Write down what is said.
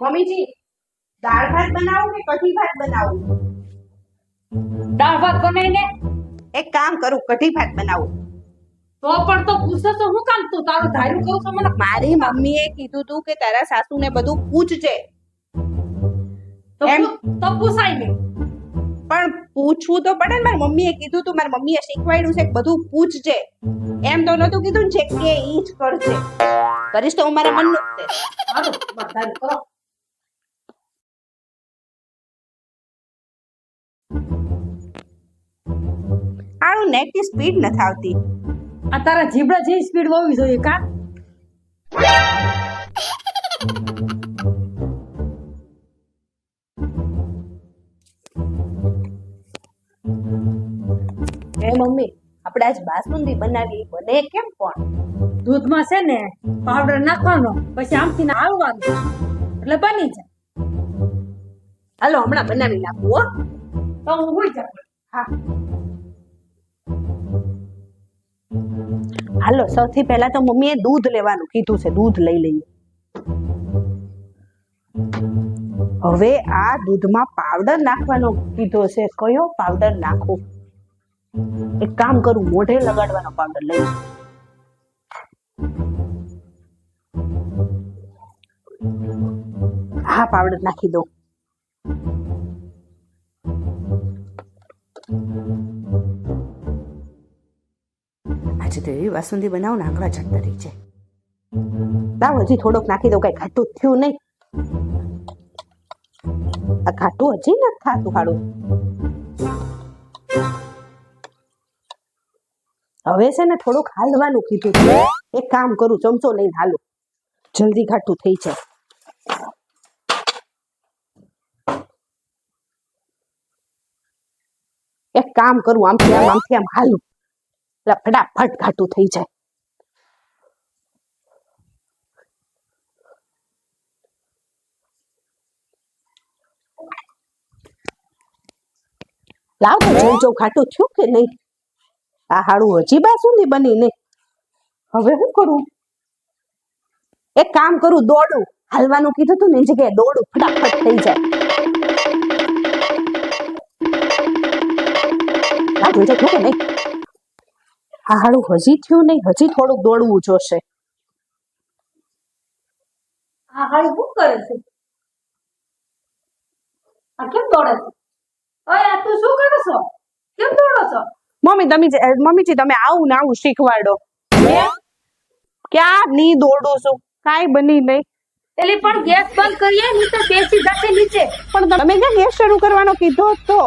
મમ્મીજી દાળ ભાત બનાવું કે કઢી ભાત બનાવું? દાળ ભાત બનાવીને એક કામ કરું, કઢી ભાત બનાવું. તો પણ તો પૂછો તો હું કામ તું તારું ધાર્યું કરું છો મને? મારી મમ્મીએ કીધું તું કે તારા સાસુને બધું પૂછજે. તો એમ? તો પૂછાય ને. પણ પૂછવું તો પડે ને. મારી મમ્મીએ કીધું તું, મારી મમ્મીએ શીખવાડ્યું છે કે બધું પૂછજે. એમ તો નતું કીધું ને કે ઈ જ કરજે. કરીશ તો અમારા મનનું જ છે. હાલો બધાય કરો. આનું નેટની સ્પીડ નથી આવતી. આ તારા જીબડા જેવી સ્પીડ હોવી જોઈએ કા? હે મમ્મી, આપણે આજ બાસુંદી બનાવી, બને કેમ પણ? દૂધમાં છે ને પાવડર નાખવાનો, પછી આમથી ને હાલવાનું એટલે બની જાય. હાલો હમણાં બનાવી નાખું હો. તો હું હોઈ જાઉં. હા હાલો, સૌથી પહેલા તો મમ્મીએ દૂધ લેવાનું કીધું છે. દૂધ લઈ લઈએ. હવે આ દૂધમાં પાવડર નાખવાનો કીધો છે. કયો પાવડર નાખું? એક કામ કરું, મોઢે લગાડવાનો પાવડર લઈ લઉં. હા, પાવડર નાખી દઉં. આજે તો એવી બાસુંદી બનાવું ને આંગળા ચડતા રહી છે. લાવ હજી થોડોક નાખી દઉં, કઈ ખાટું થયું નહીં. આ ખાટું હજી નથી થાતું હાડું. હવે છે ને થોડુંક હાલવાનું કીધું છે. એક કામ કરું, ચમચો લઈને હાલું, જલ્દી ખાટું થઈ જાય. એક કામ કરું, આમથી આમ હાલું, એટલે ફટાફટ ખાટું થઈ જાય. લાવ તો જોઈ ખાટું થયું કે નહીં. આ હાડું હજી બાસુંદી બની નહીં. હવે શું કરું? એક કામ કરું, દોડું. હાલવાનું કીધું તું ને, એ જગ્યાએ દોડું, ફટાફટ થઈ જાય. લાવ જોઈ થયું કે નહીં. આ હાડું હજી થયું નહીં, હજી થોડુંક દોડવું જોશે. આ હાળી શું કરે છે? આ કેમ દોડે છે? ઓય આ તું શું કરે છો? કેમ દોડો છો? મમ્મીજી તમે આવું ને આવું શીખવાડો. ક્યાં ની દોડું છું, કાંઈ બની નહીં. એલી પણ ગેસ બંધ કરીએ ની તો બેસી જશે નીચે. પણ તમે ક્યાં ગેસ શરૂ કરવાનો કીધો તો?